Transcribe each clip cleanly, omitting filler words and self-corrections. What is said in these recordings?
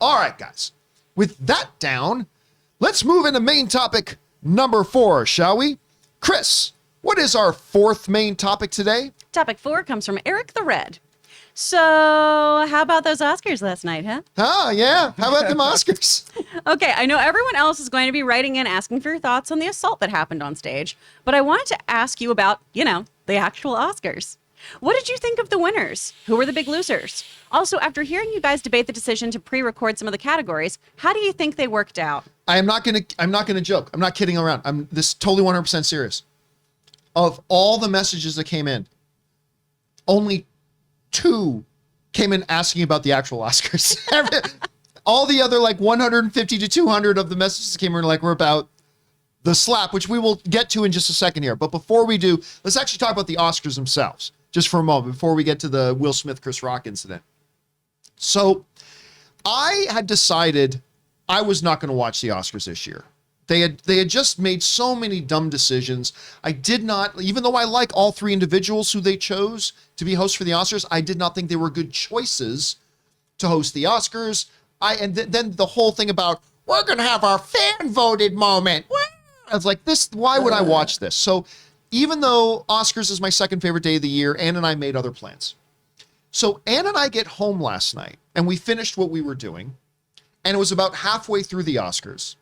All right, guys. With that down, let's move into main topic number 4, shall we? Chris, what is our 4th main topic today? Topic 4 comes from Erik The Red. So, how about those Oscars last night, huh? Oh, yeah. How about them Oscars? Okay, I know everyone else is going to be writing in asking for your thoughts on the assault that happened on stage, but I wanted to ask you about, the actual Oscars. What did you think of the winners? Who were the big losers? Also, after hearing you guys debate the decision to pre-record some of the categories, how do you think they worked out? I'm not gonna joke. I'm not kidding around. I'm this totally 100% serious. Of all the messages that came in, only 2 came in asking about the actual Oscars. All the other 150 to 200 of the messages that came in were about the slap, which we will get to in just a second here. But before we do, let's actually talk about the Oscars themselves, just for a moment, before we get to the Will Smith, Chris Rock incident. So I had decided I was not going to watch the Oscars this year. They had just made so many dumb decisions. I did not, even though I like all 3 individuals who they chose to be hosts for the Oscars, I did not think they were good choices to host the Oscars. Then the whole thing about, we're going to have our fan voted moment. I was like, why would I watch this? So even though Oscars is my 2nd favorite day of the year, Ann and I made other plans. So Ann and I get home last night and we finished what we were doing. And it was about halfway through the Oscars.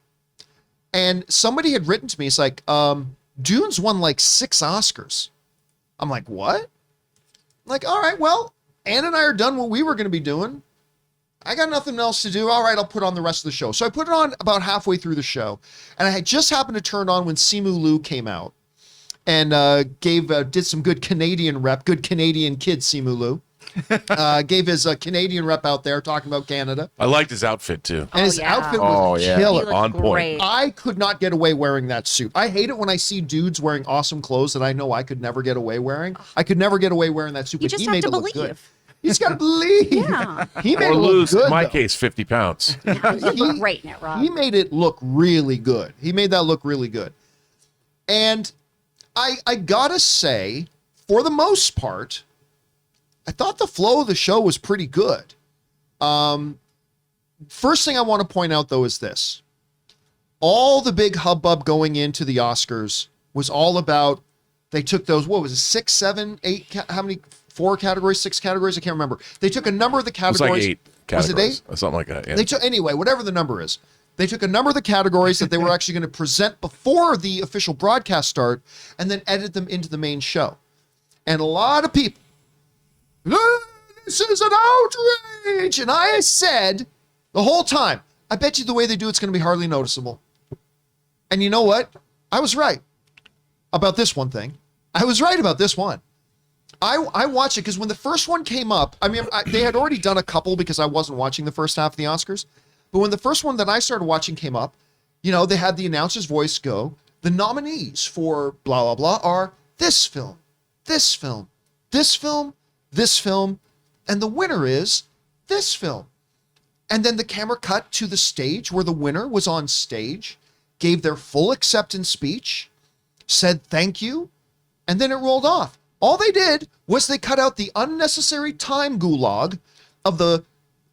And somebody had written to me, it's like, Dune's won 6 Oscars. I'm like, what? I'm like, all right, well, Ann and I are done what we were going to be doing. I got nothing else to do. All right, I'll put on the rest of the show. So I put it on about halfway through the show. And I had just happened to turn on when Simu Liu came out and did some good Canadian rep, good Canadian kid, Simu Liu. Gave his Canadian rep out there talking about Canada. I liked his outfit too. And his outfit was killer. On point. Great. I could not get away wearing that suit. I hate it when I see dudes wearing awesome clothes that I know I could never get away wearing. I could never get away wearing that suit, You but just he have made to it look believe. good. He's got to believe. Yeah. He made Or it look lose, good, in my though. case, 50 pounds. You look great in it, Rob. He made it look really good. He made that look really good. And I gotta say, for the most part, I thought the flow of the show was pretty good. First thing I want to point out, though, is this. All the big hubbub going into the Oscars was all about, they took those, what was it, 6, 7, 8, how many, 4 categories, 6 categories? I can't remember. They took a number of the It was categories. 8 categories. Was it 8? Or something like that, yeah. They took, anyway, whatever the number is. They took a number of the categories that they were actually going to present before the official broadcast start and then edit them into the main show. And a lot of people, this is an outrage. And I said the whole time, I bet you the way they do it's going to be hardly noticeable. And you know what? I was right about this one thing. I was right about this one. I watched it because when the first one came up, they had already done a couple because I wasn't watching the first half of the Oscars. But when the first one that I started watching came up, they had the announcer's voice go, the nominees for blah, blah, blah are this film, this film, this film, this film, and the winner is this film. And then the camera cut to the stage where the winner was on stage, gave their full acceptance speech, said thank you, and then it rolled off. All they did was they cut out the unnecessary time gulag of the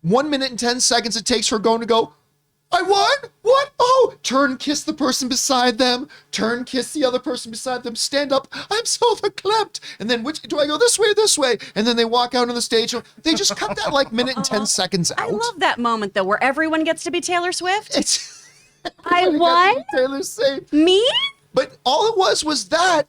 1 minute and 10 seconds it takes for going to go, I won? What? Oh, turn, kiss the person beside them. Turn, kiss the other person beside them. Stand up. I'm so verklempt. And then which do I go this way, this way? And then they walk out on the stage. They just cut that minute and 10 seconds out. I love that moment, though, where everyone gets to be Taylor Swift. It's I won? Taylor Swift. Me? But all it was that,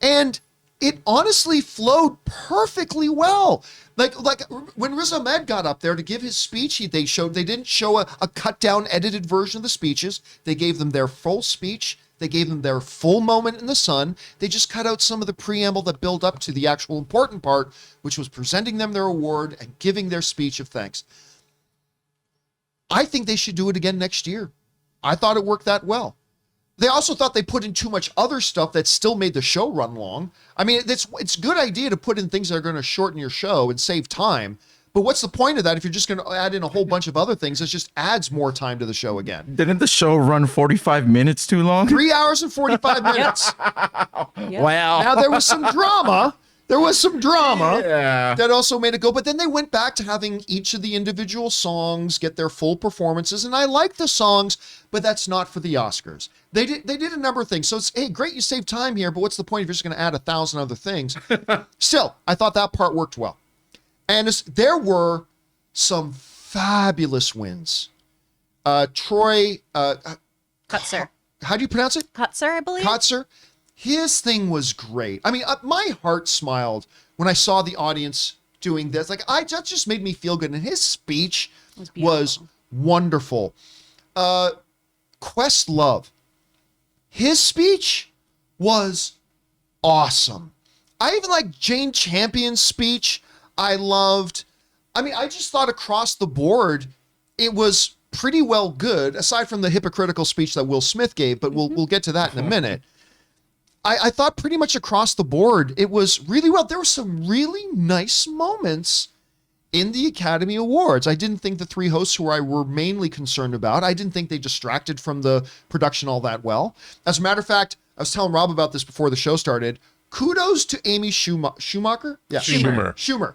and it honestly flowed perfectly well. Like when Riz Ahmed got up there to give his speech, they didn't show a cut down edited version of the speeches. They gave them their full speech. They gave them their full moment in the sun. They just cut out some of the preamble that built up to the actual important part, which was presenting them their award and giving their speech of thanks. I think they should do it again next year. I thought it worked that well. They also thought they put in too much other stuff that still made the show run long. It's a good idea to put in things that are going to shorten your show and save time. But what's the point of that if you're just going to add in a whole bunch of other things? It just adds more time to the show again. Didn't the show run 45 minutes too long? 3 hours and 45 minutes. Yep. Wow. Now, there was some drama. There was some drama Yeah. that also made it go, but then they went back to having each of the individual songs get their full performances, and I like the songs, but that's not for the Oscars. They did a number of things, so it's, hey, great, you saved time here, but what's the point if you're just going to add 1,000 other things? Still, I thought that part worked well. And there were some fabulous wins. Troy, Kutzer. how do you pronounce it? Kutzer, I believe. Kotzer, his thing was great. I mean, my heart smiled when I saw the audience doing this. Like, that just made me feel good. And his speech was wonderful. Questlove, his speech was awesome. I even like Jane Champion's speech. I loved. I mean, I just thought across the board, it was pretty well good, aside from the hypocritical speech that Will Smith gave, but we'll get to that in a minute. I thought pretty much across the board, it was really well. There were some really nice moments in the Academy Awards. I didn't think the three hosts who I were mainly concerned about, I didn't think they distracted from the production all that well. As a matter of fact, I was telling Rob about this before the show started. Kudos to Amy Schumacher? Yeah, Schumer.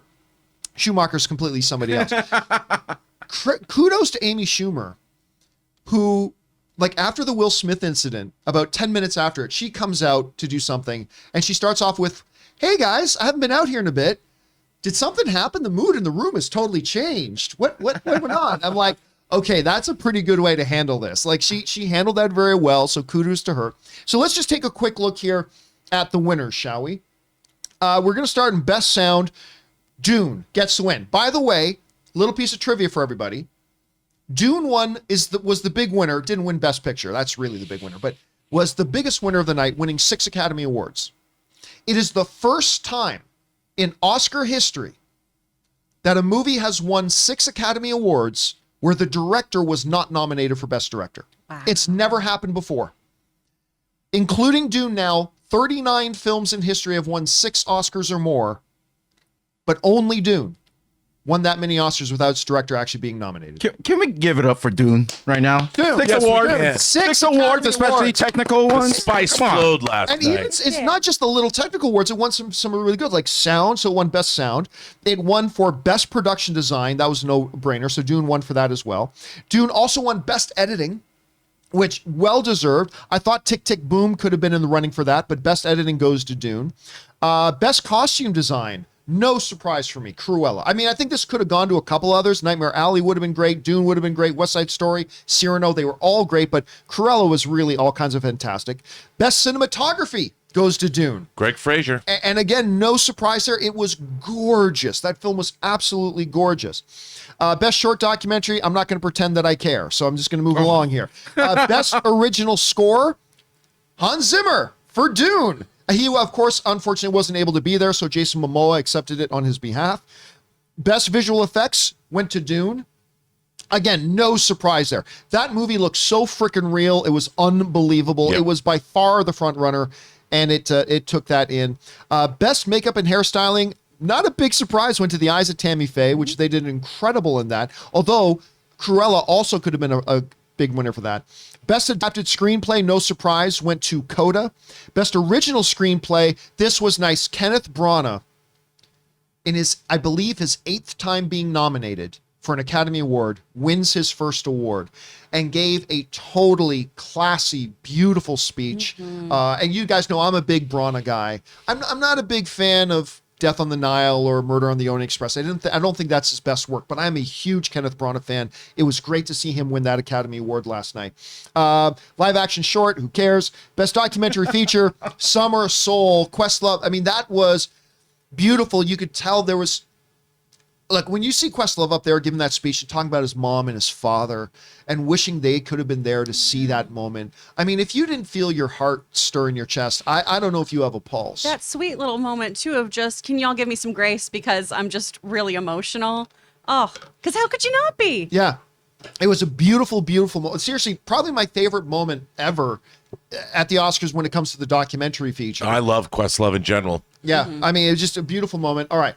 Schumacher's completely somebody else. Kudos to Amy Schumer, who, like, after the Will Smith incident, about 10 minutes after it, she comes out to do something, and she starts off with, hey guys, I haven't been out here in a bit. Did something happen? The mood in the room has totally changed. What went on? I'm like, okay, that's a pretty good way to handle this. Like, she handled that very well, so kudos to her. So let's just take a quick look here at the winners, shall we? We're going to start in Best Sound. Dune gets the win. By the way, little piece of trivia for everybody. Dune was the big winner. Didn't win Best Picture. That's really the big winner, but was the biggest winner of the night, winning 6 Academy Awards. It is the first time in Oscar history that a movie has won 6 Academy Awards where the director was not nominated for Best Director. Wow. It's never happened before. Including Dune now, 39 films in history have won 6 Oscars or more, but only Dune won that many Oscars without its director actually being nominated. Can we give it up for Dune right now? Dune. Six Yes, we awards. can. Six Academy awards, especially Awards. technical ones. Spice Come on. flowed last And even night. it's not just the little technical awards. It won some really good, like sound. So it won Best Sound. It won for Best Production Design. That was no brainer. So Dune won for that as well. Dune also won Best Editing, which well deserved. I thought Tick Tick Boom could have been in the running for that, but Best Editing goes to Dune. Best Costume Design. No surprise for me, Cruella. I mean, I think this could have gone to a couple others. Nightmare Alley would have been great. Dune would have been great. West Side Story, Cyrano, they were all great, but Cruella was really all kinds of fantastic. Best Cinematography goes to Dune. Greg Fraser. And again, no surprise there. It was gorgeous. That film was absolutely gorgeous. Best Short Documentary, I'm not going to pretend that I care, so I'm just going to move along here. Best Original Score, Hans Zimmer for Dune. He, of course, unfortunately wasn't able to be there, so Jason Momoa accepted it on his behalf. Best Visual Effects went to Dune. Again, no surprise there. That movie looked so freaking real. It was unbelievable. Yep. It was by far the front runner, and it took that in. Best Makeup and Hairstyling, not a big surprise, went to The Eyes of Tammy Faye, which they did incredible in that. Although Cruella also could have been a big winner for that. Best Adapted Screenplay, no surprise, went to Coda. Best Original Screenplay, this was nice. Kenneth Branagh, in his, I believe, his 8th time being nominated for an Academy Award, wins his first award and gave a totally classy, beautiful speech. And you guys know I'm a big Branagh guy. I'm not a big fan of Death on the Nile or Murder on the Orient Express. I don't think that's his best work, but I'm a huge Kenneth Branagh fan. It was great to see him win that Academy Award last night. Live action short, who cares? Best documentary feature, Summer Soul, Questlove. I mean, that was beautiful. You could tell there was, like, when you see Questlove up there giving that speech and talking about his mom and his father and wishing they could have been there to see that moment. I mean, if you didn't feel your heart stir in your chest, I don't know if you have a pulse. That sweet little moment, too, of just, can y'all give me some grace because I'm just really emotional? Oh, because how could you not be? Yeah. It was a beautiful, beautiful moment. Seriously, probably my favorite moment ever at the Oscars when it comes to the documentary feature. I love Questlove in general. Yeah. I mean, it was just a beautiful moment. All right.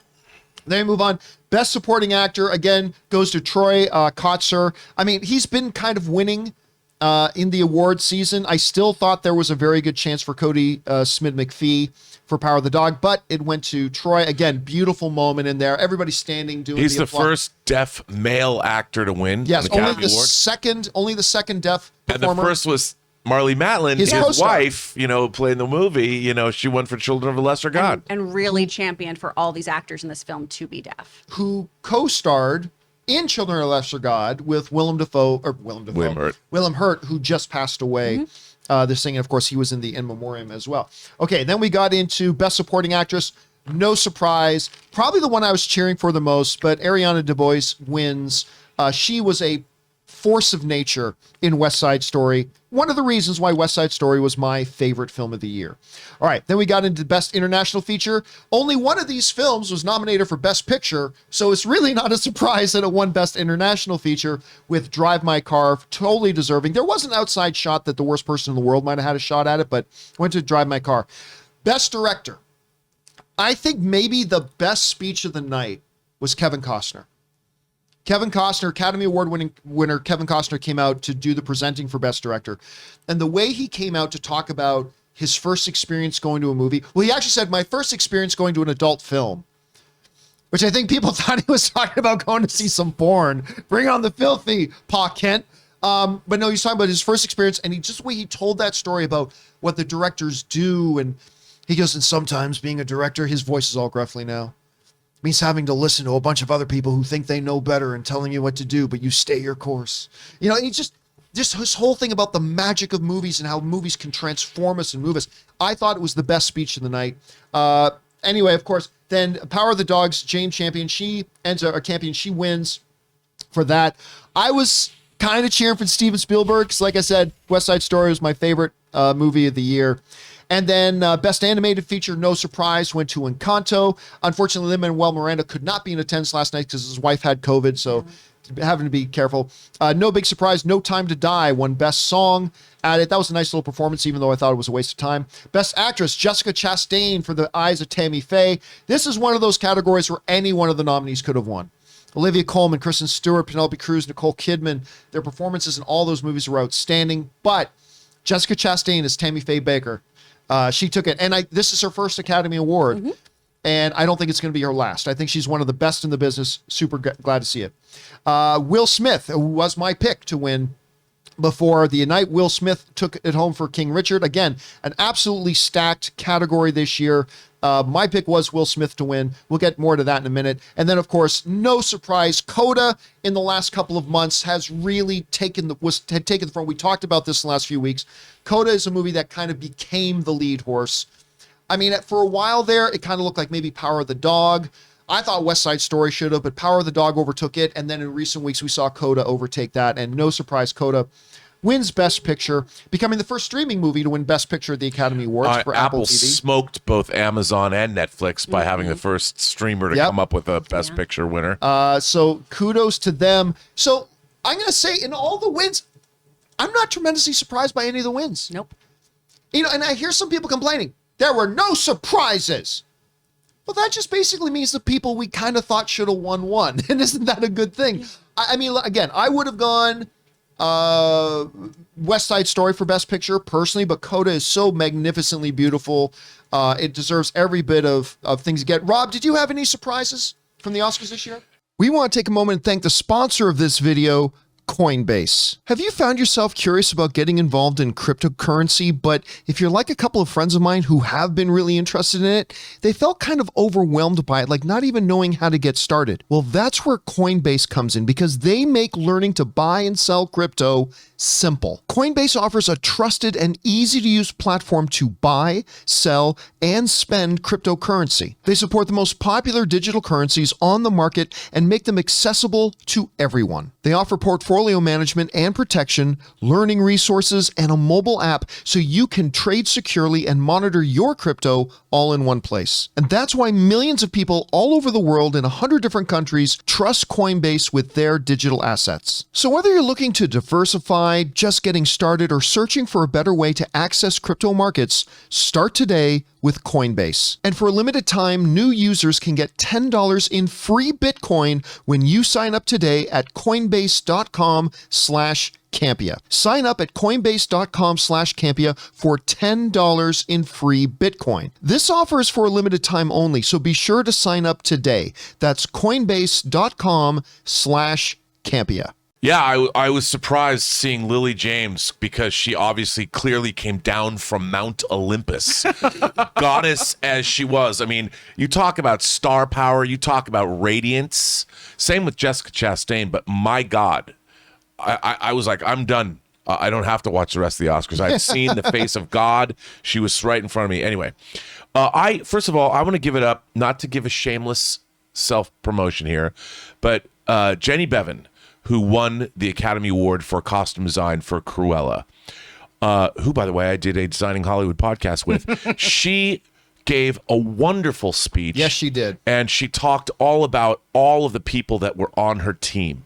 Then we move on. Best Supporting Actor, again, goes to Troy Kotzer. I mean, he's been kind of winning in the award season. I still thought there was a very good chance for Cody Smith-McPhee for Power of the Dog, but it went to Troy. Again, beautiful moment in there. Everybody standing doing He's the applause. first deaf male actor to win Yes, the Academy only the second deaf performer. And the first was Marlee Matlin, His his co-star. wife, playing the movie. She won for Children of a Lesser God. And really championed for all these actors in this film to be deaf. Who co-starred in Children of a Lesser God with Willem Hurt, who just passed away. This thing, and of course, he was in the In Memoriam as well. Okay, then we got into Best Supporting Actress. No surprise. Probably the one I was cheering for the most, but Ariana DeBose wins. She was a force of nature in West Side Story. One of the reasons why West Side Story was my favorite film of the year. All right, then we got into Best International Feature. Only one of these films was nominated for Best Picture, so it's really not a surprise that it won Best International Feature with Drive My Car, totally deserving. There was an outside shot that the worst person in the world might have had a shot at it, but went to Drive My Car. Best Director. I think maybe the best speech of the night was Kevin Costner. Kevin Costner, Academy Award winner Kevin Costner came out to do the presenting for Best Director. And the way he came out to talk about his first experience going to a movie, well, he actually said, my first experience going to an adult film, which I think people thought he was talking about going to see some porn. Bring on the filthy, Pa Kent. But no, he's talking about his first experience, and just the way he told that story about what the directors do. And he goes, and sometimes being a director, his voice is all gruffly now, means having to listen to a bunch of other people who think they know better and telling you what to do, but you stay your course. And he just his whole thing about the magic of movies and how movies can transform us and move us. I thought it was the best speech of the night. Anyway, of course, then Power of the Dog's Jane Campion, she wins for that. I was kind of cheering for Steven Spielberg, because like I said, West Side Story was my favorite movie of the year. And then Best Animated Feature, no surprise, went to Encanto. Unfortunately, Lin-Manuel Miranda could not be in attendance last night because his wife had COVID, so having to be careful. No big surprise, No Time to Die won Best Song at it. That was a nice little performance, even though I thought it was a waste of time. Best Actress, Jessica Chastain for The Eyes of Tammy Faye. This is one of those categories where any one of the nominees could have won. Olivia Colman, Kristen Stewart, Penelope Cruz, Nicole Kidman, their performances in all those movies were outstanding. But Jessica Chastain is Tammy Faye Baker. She took it, and this is her first Academy Award, and I don't think it's going to be her last. I think she's one of the best in the business. Super glad to see it. Will Smith, who was my pick to win before the night. Will Smith took it home for King Richard. Again, an absolutely stacked category this year. My pick was Will Smith to win. We'll get more to that in a minute. And then, of course, no surprise, Coda in the last couple of months has really taken the front. We talked about this in the last few weeks. Coda is a movie that kind of became the lead horse. I mean, for a while there, it kind of looked like maybe Power of the Dog. I thought West Side Story should have, but Power of the Dog overtook it. And then in recent weeks, we saw Coda overtake that. And no surprise, Coda wins Best Picture, becoming the first streaming movie to win Best Picture at the Academy Awards for Apple TV. Smoked both Amazon and Netflix by having the first streamer to come up with a Best Picture winner. So kudos to them. So I'm going to say, in all the wins, I'm not tremendously surprised by any of the wins. Nope. And I hear some people complaining, there were no surprises. Well, that just basically means the people we kind of thought should have won. And isn't that a good thing? I mean, again, I would have gone West Side Story for Best Picture personally, but Coda is so magnificently beautiful. It deserves every bit of things to get. Rob, did you have any surprises from the Oscars this year? We want to take a moment and thank the sponsor of this video, Coinbase. Have you found yourself curious about getting involved in cryptocurrency, but if you're like a couple of friends of mine who have been really interested in it, they felt kind of overwhelmed by it, like not even knowing how to get started? Well, that's where Coinbase comes in, because they make learning to buy and sell crypto simple. Coinbase offers a trusted and easy-to-use platform to buy, sell, and spend cryptocurrency. They support the most popular digital currencies on the market and make them accessible to everyone. They offer portfolio management and protection, learning resources, and a mobile app so you can trade securely and monitor your crypto all in one place. And that's why millions of people all over the world in 100 different countries trust Coinbase with their digital assets. So whether you're looking to diversify, just getting started, or searching for a better way to access crypto markets, start today with Coinbase. And for a limited time, new users can get $10 in free Bitcoin when you sign up today at coinbase.com/Campea. Campea. Sign up at coinbase.com/Campea for $10 in free Bitcoin. This offer is for a limited time only, so be sure to sign up today. That's coinbase.com/Campea. Yeah, I was surprised seeing Lily James because she obviously clearly came down from Mount Olympus, goddess as she was. I mean, you talk about star power, you talk about radiance. Same with Jessica Chastain, but my God, I was like, I'm done. I don't have to watch the rest of the Oscars. I've seen the face of God. She was right in front of me. Anyway, first of all, I want to give it up, not to give a shameless self-promotion here, but Jenny Bevan, who won the Academy Award for costume design for Cruella, who, by the way, I did a Designing Hollywood podcast with. She gave a wonderful speech. Yes, she did. And she talked all about all of the people that were on her team.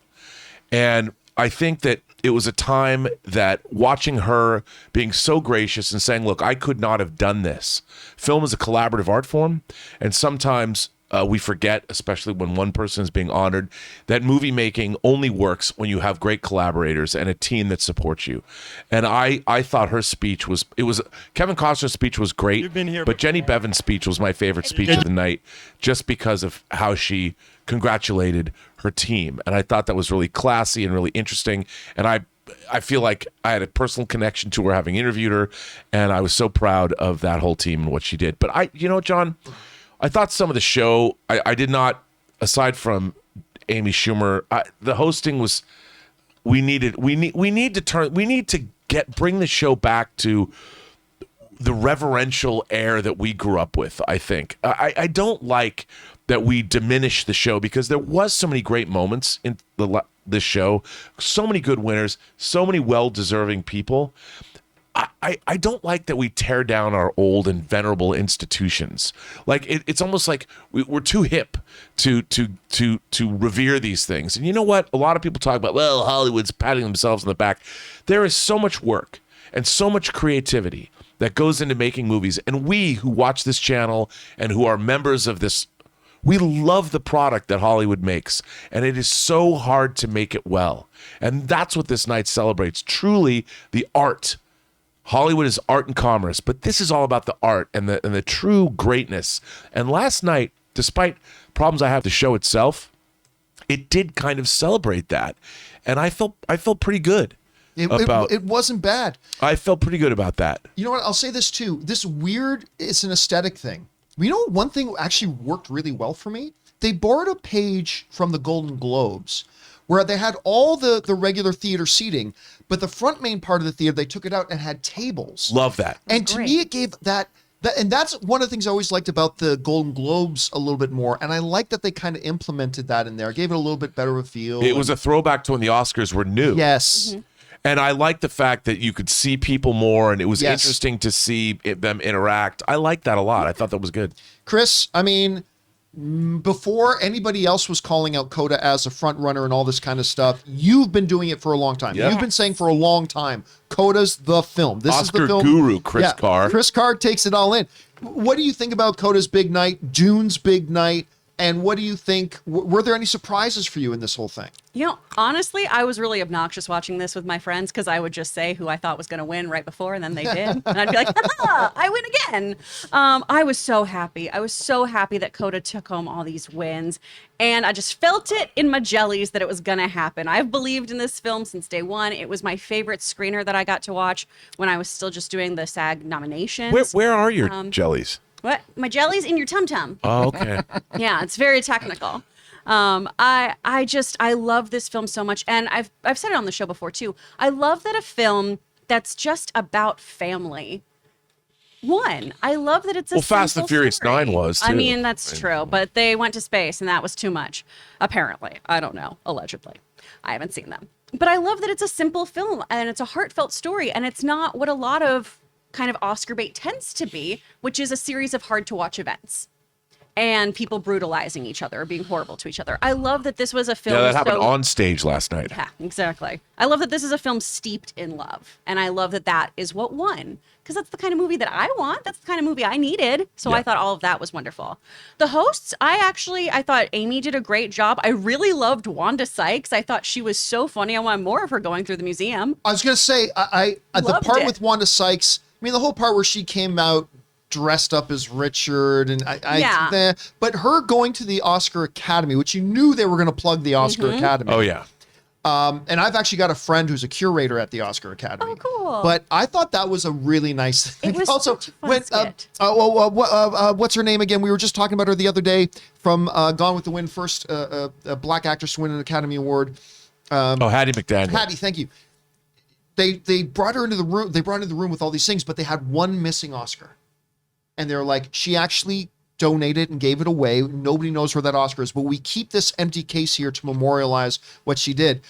And I think that it was a time that watching her being so gracious and saying, look, I could not have done this. Film is a collaborative art form, and sometimes we forget, especially when one person is being honored, that movie making only works when you have great collaborators and a team that supports you. And I thought her speech was Kevin Costner's speech was great, but Jenny Bevan's speech was my favorite speech of the night, just because of how she congratulated her team. And I thought that was really classy and really interesting. And I feel like I had a personal connection to her, having interviewed her, and I was so proud of that whole team and what she did. But John, I thought some of the show, I did not, aside from Amy Schumer, the hosting was, we need to bring the show back to the reverential air that we grew up with, I think. I don't like that we diminish the show, because there was so many great moments in this show, so many good winners, so many well-deserving people. I don't like that we tear down our old and venerable institutions. Like it's almost like we're too hip to revere these things. And you know what? A lot of people talk about, well, Hollywood's patting themselves on the back. There is so much work and so much creativity that goes into making movies. And we who watch this channel and who are members of this, we love the product that Hollywood makes. And it is so hard to make it well. And that's what this night celebrates. Truly the art. Hollywood is art and commerce, but this is all about the art and the true greatness. And last night, despite problems I have with the show itself, it did kind of celebrate that, and I felt pretty good. It wasn't bad. I felt pretty good about that. You know what? I'll say this too. It's an aesthetic thing. You know, one thing actually worked really well for me. They borrowed a page from the Golden Globes, where they had all the regular theater seating, but the front main part of the theater, they took it out and had tables. Love that. And to me, it gave that, and that's one of the things I always liked about the Golden Globes a little bit more. And I like that they kind of implemented that in there. It gave it a little bit better of a feel. It was a throwback to when the Oscars were new. Yes. Mm-hmm. And I like the fact that you could see people more, and it was interesting to see them interact. I like that a lot. I thought that was good. Chris, I mean, before anybody else was calling out Coda as a front runner and all this kind of stuff, you've been doing it for a long time. Yep. You've been saying for a long time, Coda's the film. This Oscar is the film. guru, Chris Carr. Chris Carr takes it all in. What do you think about Coda's big night, Dune's big night, and what do you think? Were there any surprises for you in this whole thing? You know, honestly, I was really obnoxious watching this with my friends, because I would just say who I thought was going to win right before, and then they did. And I'd be like, I win again. I was so happy. I was so happy that Coda took home all these wins. And I just felt it in my jellies that it was going to happen. I've believed in this film since day one. It was my favorite screener that I got to watch when I was still just doing the SAG nominations. Where are your jellies? What? My jelly's in your tum-tum. Oh, okay. Yeah, it's very technical. I love this film so much, and I've said it on the show before too. I love that a film that's just about family won. I love that it's a Fast and Furious story. 9 was too. I mean, that's true, but they went to space, and that was too much. Apparently, I don't know. Allegedly, I haven't seen them, but I love that it's a simple film and it's a heartfelt story, and it's not what a lot of kind of Oscar bait tends to be, which is a series of hard to watch events. and people brutalizing each other or being horrible to each other. I love that this was a film. Yeah, that happened so- on stage last night. Yeah, exactly. I love that this is a film steeped in love. And I love that that is what won. Because that's the kind of movie that I want. That's the kind of movie I needed. So Yeah. I thought all of that was wonderful. The hosts, I thought Amy did a great job. I really loved Wanda Sykes. I thought she was so funny. I wanted more of her going through the museum. I was gonna say, I the Loved part it. with Wanda Sykes. I mean, the whole part where she came out dressed up as Richard, and Yeah. but her going to the Oscar Academy, which you knew they were going to plug the Oscar Mm-hmm. Academy. Oh yeah. And I've actually got a friend who's a curator at the Oscar Academy. Oh, cool. But I thought that was a really nice thing. It was also, such a fun skit. what's her name again? We were just talking about her the other day from Gone with the Wind, first black actress to win an Academy Award. Hattie McDaniel. Hattie, thank you. They brought her into the room. They brought her into the room with all these things, but they had one missing Oscar, and they're like, she actually donated and gave it away. Nobody knows where that Oscar is, but we keep this empty case here to memorialize what she did.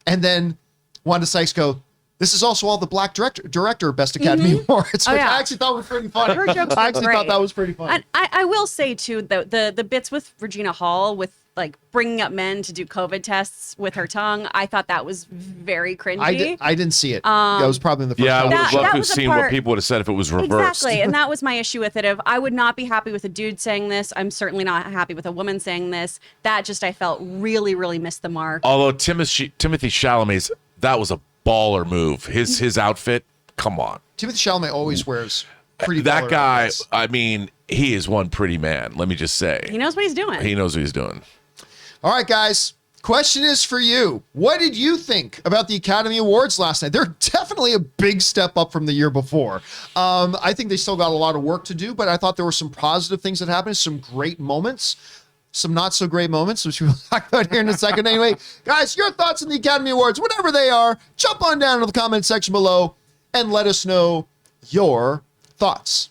And then Wanda Sykes go, this is also all the black director Best Academy Awards, Oh, which yeah. I actually thought was pretty funny. Her jokes were I actually thought great. that was pretty funny. And I will say too, the bits with Regina Hall with like bringing up men to do COVID tests with her tongue, I thought that was very cringy. I didn't see it. That was probably in the first Yeah, I would couple have of loved that to have was a seen what part- people would have said if it was reversed. Exactly, and that was my issue with it. Of I would not be happy with a dude saying this. I'm certainly not happy with a woman saying this. That just I felt really, really missed the mark. Although Timothy Chalamet's, that was a baller move. His outfit, come on. Timothy Chalamet always wears pretty That baller guy, outfits. I mean, he is one pretty man. Let me just say. He knows what he's doing. He knows what he's doing. All right, guys. Question is for you. What did you think about the Academy Awards last night? They're definitely a big step up from the year before. I think they still got a lot of work to do, but I thought there were some positive things that happened, some great moments, some not so great moments, which we'll talk about here in a second. Anyway, guys, your thoughts on the Academy Awards, whatever they are, jump on down to the comment section below and let us know your thoughts.